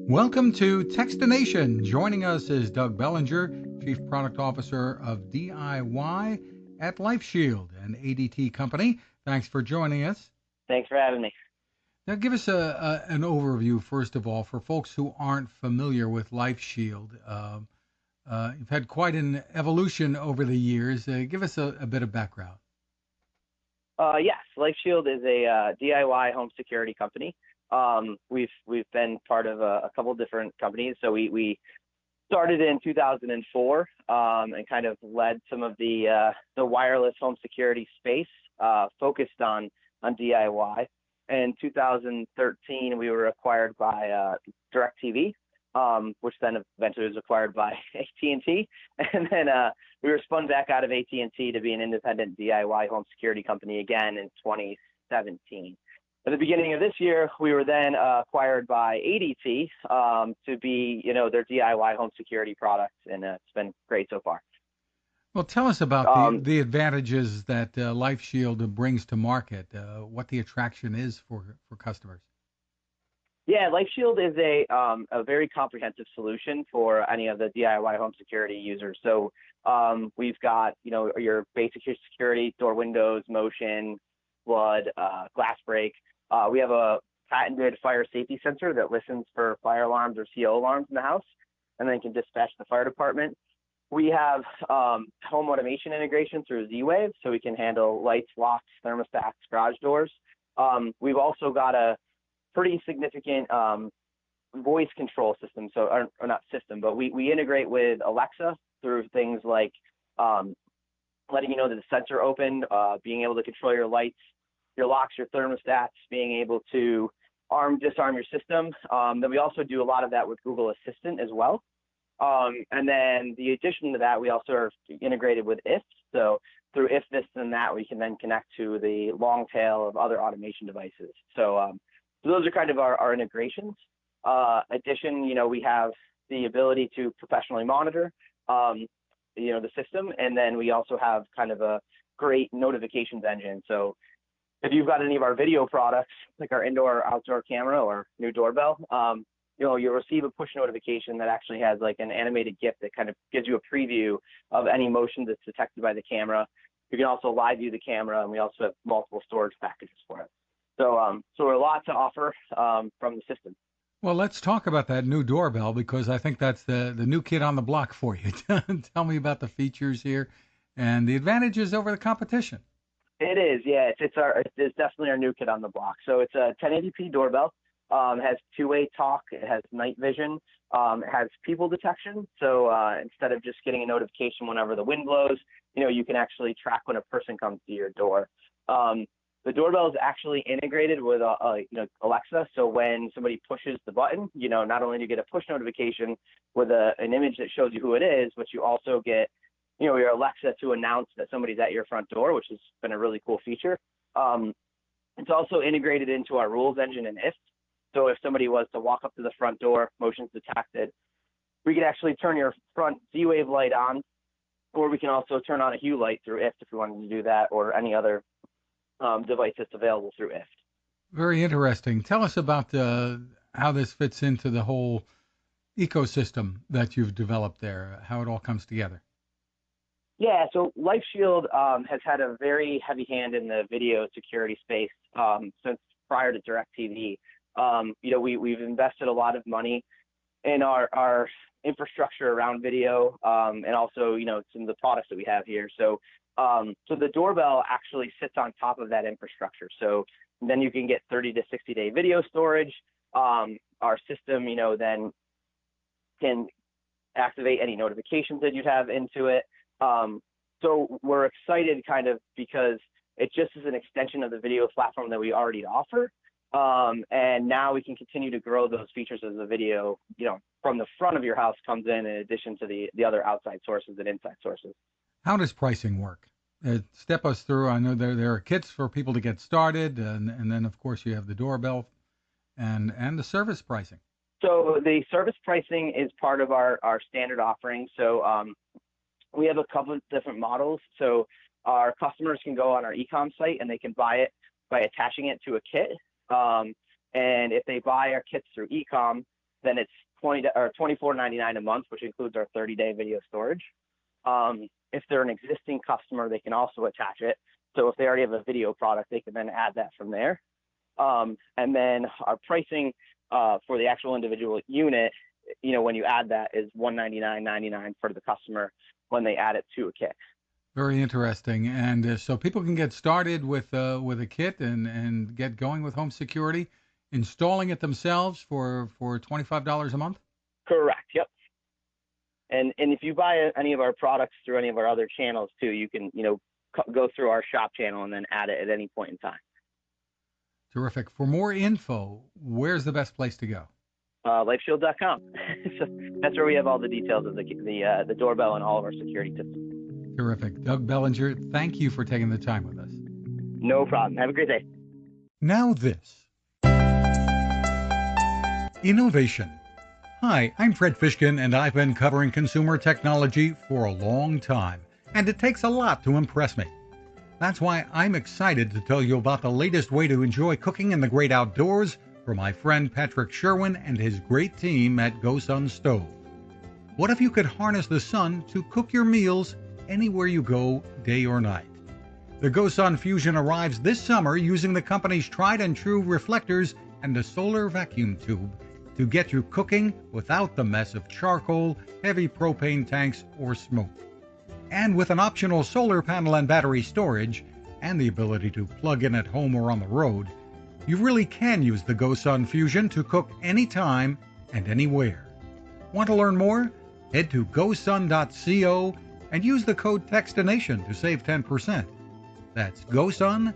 Welcome to Techstination. Joining us is Doug Bellinger, Chief Product Officer of DIY at Lifeshield, an ADT company. Thanks for joining us. Thanks for having me. Now, give us an overview, first of all, for folks who aren't familiar with Lifeshield. You've had quite an evolution over the years. Give us a bit of background. Yes, Lifeshield is a DIY home security company. We've been part of a couple different companies. So we started in 2004 and kind of led some of the wireless home security space, focused on DIY. In 2013, we were acquired by DirecTV, which then eventually was acquired by AT&T, and then we were spun back out of AT&T to be an independent DIY home security company again in 2017. At the beginning of this year, we were then acquired by ADT to be, their DIY home security products, and it's been great so far. Well, tell us about the advantages that Lifeshield brings to market, what the attraction is for customers. Yeah, Lifeshield is a very comprehensive solution for any of the DIY home security users. So we've got, your basic security, door windows, motion, flood, glass break. We have a patented fire safety sensor that listens for fire alarms or CO alarms in the house, and then can dispatch the fire department. We have home automation integration through Z-Wave, so we can handle lights, locks, thermostats, garage doors. We've also got a pretty significant voice control system, or not system, but we integrate with Alexa through things like letting you know that the sensor opened, being able to control your lights, your locks, your thermostats, being able to disarm your system. Then we also do a lot of that with Google Assistant as well. And then the addition to that, we also are integrated with IF. So through IF, this, and that, we can then connect to the long tail of other automation devices. So those are kind of our integrations. Addition, we have the ability to professionally monitor, the system. And then we also have kind of a great notifications engine. So if you've got any of our video products, like our indoor or outdoor camera or new doorbell, you'll receive a push notification that actually has like an animated GIF that kind of gives you a preview of any motion that's detected by the camera. You can also live view the camera, and we also have multiple storage packages for it. So we're a lot to offer from the system. Well, let's talk about that new doorbell, because I think that's the new kid on the block for you. Tell me about the features here and the advantages over the competition. It is, yeah. It's definitely our new kid on the block. So it's a 1080p doorbell. It has two-way talk. It has night vision. It has people detection. So instead of just getting a notification whenever the wind blows, you can actually track when a person comes to your door. The doorbell is actually integrated with Alexa. So when somebody pushes the button, not only do you get a push notification with an image that shows you who it is, but you also get your Alexa to announce that somebody's at your front door, which has been a really cool feature. It's also integrated into our rules engine and IF. So if somebody was to walk up to the front door, motion's detected, we can actually turn your front Z-Wave light on, or we can also turn on a hue light through IF if we wanted to do that, or any other device that's available through IF. Very interesting. Tell us about how this fits into the whole ecosystem that you've developed there, how it all comes together. Yeah, so Lifeshield has had a very heavy hand in the video security space since prior to DirecTV. We've invested a lot of money in our infrastructure around video, and also, some of the products that we have here. So the doorbell actually sits on top of that infrastructure. So then you can get 30 to 60-day video storage. Our system, then can activate any notifications that you'd have into it. So we're excited kind of because it just is an extension of the video platform that we already offer. And now we can continue to grow those features as the video, from the front of your house comes in addition to the other outside sources and inside sources. How does pricing work? Step us through. I know there are kits for people to get started, and then, of course, you have the doorbell and the service pricing. So the service pricing is part of our standard offering. So we have a couple of different models. So our customers can go on our e-com site and they can buy it by attaching it to a kit. And if they buy our kits through e-com, then it's $24.99 a month, which includes our 30-day video storage. If they're an existing customer, they can also attach it. So if they already have a video product, they can then add that from there. And then our pricing for the actual individual unit, when you add that, is $199.99 for the customer when they add it to a kit. Very interesting. And so people can get started with a kit and get going with home security, installing it themselves for $25 a month? Correct. Yep. And if you buy any of our products through any of our other channels too, you can go through our shop channel and then add it at any point in time. Terrific. For more info, where's the best place to go? Lifeshield.com. So that's where we have all the details of the doorbell and all of our security tips. Terrific. Doug Bellinger, thank you for taking the time with us. No problem. Have a great day. Now this. Innovation. Hi, I'm Fred Fishkin, and I've been covering consumer technology for a long time, and it takes a lot to impress me. That's why I'm excited to tell you about the latest way to enjoy cooking in the great outdoors from my friend Patrick Sherwin and his great team at GoSun Stove. What if you could harness the sun to cook your meals anywhere you go, day or night? The GoSun Fusion arrives this summer using the company's tried and true reflectors and a solar vacuum tube to get you cooking without the mess of charcoal, heavy propane tanks, or smoke. And with an optional solar panel and battery storage, and the ability to plug in at home or on the road, you really can use the GoSun Fusion to cook anytime and anywhere. Want to learn more? Head to gosun.co and use the code TEXTINATION to save 10%. That's gosun.co.